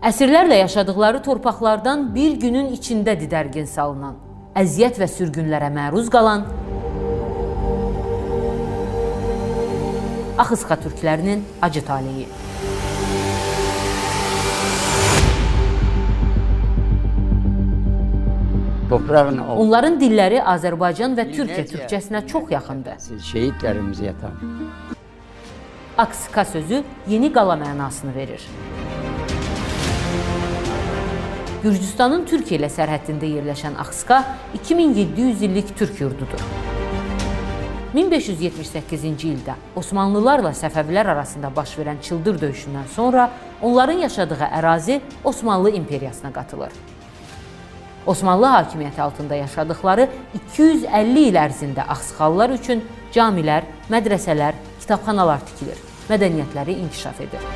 Əsrlərlə yaşadıkları torpaqlardan bir günün içində didərgin salınan, əziyyət və sürgünlərə məruz qalan Axısqa türklərinin acı taleyi. Onların dilləri Azərbaycan və Türkiyə türkçəsinə çox yaxındır. Şehitlerimiz yatan. Axısqa sözü yeni qala mənasını verir. Gürcüstanın Türkiyə ilə sərhəddində yerləşən Axısqa 2700 illik türk yurdudur. 1578-ci ildə Osmanlılarla Səfəvilər arasında baş verən çıldır döyüşündən sonra onların yaşadığı ərazi Osmanlı imperiyasına qatılır. Osmanlı hakimiyyəti altında yaşadıkları 250 il ərzində Axısqalılar üçün camilər, mədrəsələr, kitabxanalar tikilir, mədəniyyətləri inkişaf edir.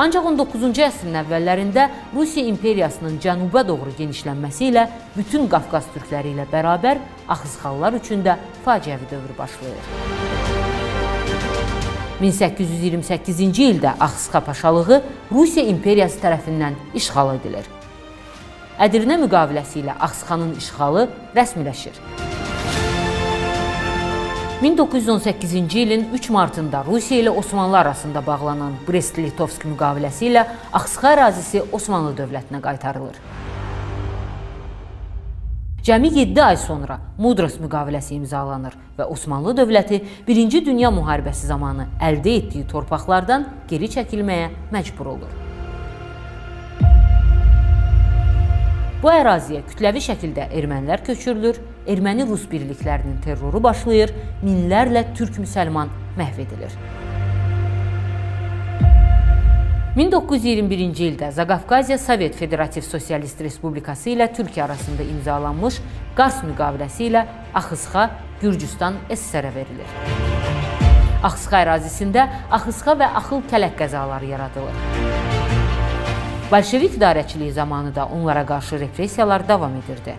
Ancaq 19-cu əsrin əvvəllərində Rusiya imperiyasının cənuba doğru genişlənməsi ilə bütün Qafqaz türkləri ilə bərabər Axısqalılar üçün də faciəvi dövr başlayır. 1828-ci ildə Axısqa paşalığı Rusiya imperiyası tərəfindən işğal edilir. Ədirnə müqaviləsi ilə Axısqanın işğalı rəsmiləşir. 1918-ci ilin 3 martında Rusiya ilə Osmanlı arasında bağlanan Brest-Litovsk müqaviləsi ilə Axısqa ərazisi Osmanlı dövlətinə qaytarılır. Cəmi 7 ay sonra Mudros müqaviləsi imzalanır və Osmanlı dövləti 1-ci Dünya müharibəsi zamanı əldə etdiyi torpaqlardan geri çəkilməyə məcbur olur. Bu əraziyə kütləvi şəkildə ermənilər köçürülür, erməni-rus birliklərinin terroru başlayır, minlərlə türk-müsəlman məhv edilir. 1921-ci ildə Zaqafqaziya Sovet Federativ Sosialist Respublikası ilə Türkiyə arasında imzalanmış Qars müqaviləsi ilə Axısqa Gürcüstan SSR-ə verilir. Axısqa ərazisində Axısqa və Axıl Kələk qəzaları yaradılır. Bolşevik idarəçiliyi zamanı da onlara qarşı repressiyalar davam edirdi.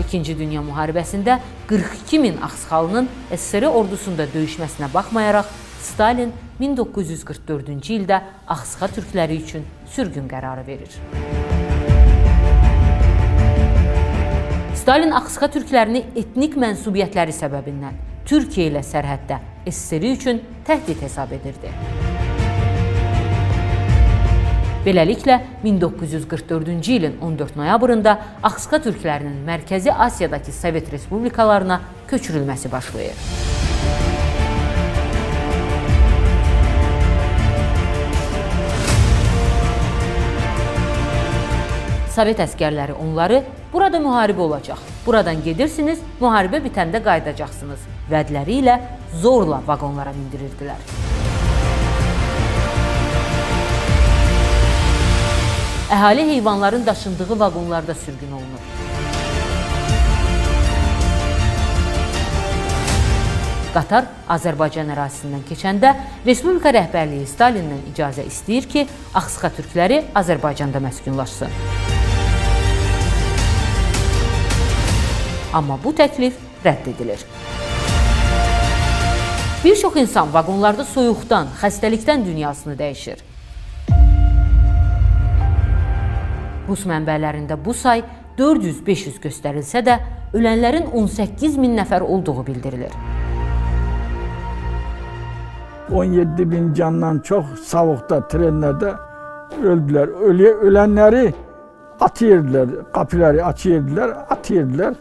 İkinci Dünya müharibəsində 42 min Axısqalının SSR ordusunda döyüşməsinə baxmayaraq, Stalin 1944-cü ildə Axısqa türkləri üçün sürgün qərarı verir. Stalin Axısqa türklərini etnik mənsubiyyətləri səbəbindən Türkiyə ilə sərhəddə SSR üçün təhdid hesab edirdi. Beləliklə, 1944-cü ilin 14 noyabrında Axısqa türklərinin Mərkəzi Asiyadakı Sovet Respublikalarına köçürülməsi başlayır. Sovet əskərləri onları "Burada müharibə olacaq, buradan gedirsiniz, müharibə bitəndə qayıdacaqsınız" vədləri ilə zorla vaqonlara mindirirdilər. Əhali heyvanların daşındığı vaqonlarda sürgün olunur. Qatar Azərbaycan ərazisindən keçəndə Respublika rəhbərliyi Stalindən icazə istəyir ki, Axısqa türkləri Azərbaycanda məskunlaşsın. Amma bu təklif rədd edilir. Bir çox insan vaqonlarda soyuqdan, xəstəlikdən dünyasını dəyişir. Rus mənbələrində bu say 400-500 göstərilsə də, ölənlərin 18 min nəfər olduğu bildirilir. 17 bin candan çox soğukta, trenlərdə öldülər. Ölənləri atırdılar, qapıları açırdılar, atırdılar.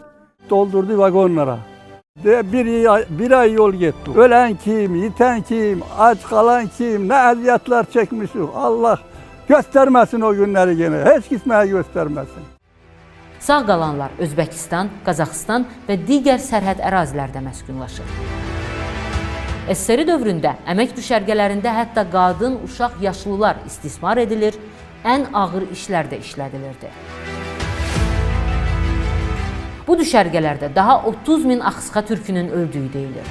Doldurdu vagonlara. Bir ay yol gitti. Ölen kim, yiten kim, aç kalan kim, ne əziyyətlər çekmişik. Allah göstermesin o günleri gene. Hiç kimseye göstermesin. Sağ qalanlar Özbəkistan, Qazaxıstan və digər sərhəd ərazilərdə məskunlaşır. SSR dövründə əmək düşərgələrində hətta qadın, uşaq, yaşlılar istismar edilir, ən ağır işlərdə işlədilirdi. Bu düşərgələrdə daha 30 min Axısqa türkünün öldüyü deyilir.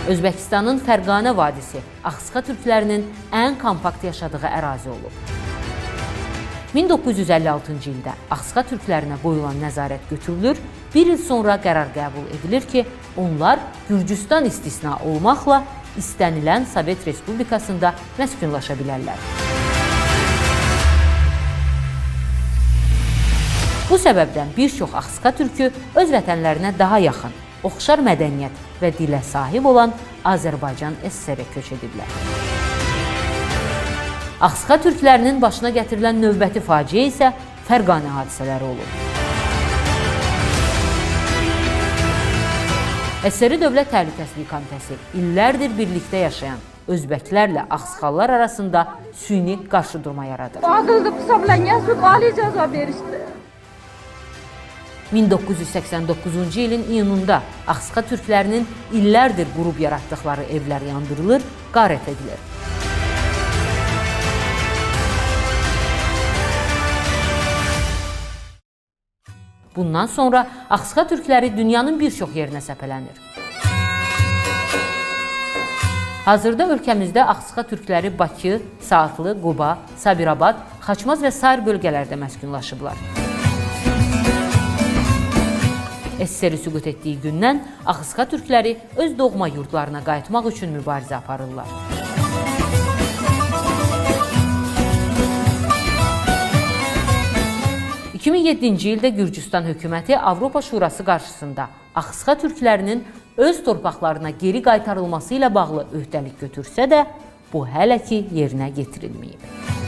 Özbəkistanın Fərqanə vadisi Axısqa türklərinin ən kompakt yaşadığı ərazi olub. 1956-cı ildə Axsqa türklərinə qoyulan nəzarət götürülür, bir il sonra qərar qəbul edilir ki, onlar Gürcüstan istisna olmaqla istənilən Sovet Respublikasında məskunlaşa bilərlər. Bu səbəbdən bir çox Axsqa türkü öz vətənlərinə daha yaxın, oxşar mədəniyyət və dilə sahib olan Azərbaycan SSR-ə köç ediblər. Axsqa türklərinin başına gətirilən növbəti faciə isə Fərqani hadisələri olur. SSR Dövlət Təhlükəsizlik Komitəsi illərdir birlikdə yaşayan özbəklərlə Axsqallar arasında süni qarşıdurma yaradır. Ağıllı hesablanyan suç ali cəza verişdi. 1989-cu ilin iyununda Axsqa türklərinin illərdir qurub yaratdıqları evlər yandırılır, qarət edilir. Bundan sonra Axsqa türkləri dünyanın bir çox yerinə səpələnir. Hazırda ölkəmizdə Axsqa türkləri Bakı, Saatlı, Quba, Sabirabad, Xaçmaz və sair bölgələrdə məskunlaşıblar. SSR süqut etdiyi gündən Axsqa türkləri öz doğma yurdlarına qayıtmaq üçün mübarizə aparırlar. 2007-ci ildə Gürcüstan hökuməti Avropa Şurası qarşısında Axsqa türklərinin öz torpaqlarına geri qaytarılması ilə bağlı öhdəlik götürsə də, bu hələ ki yerinə yetirilməyib.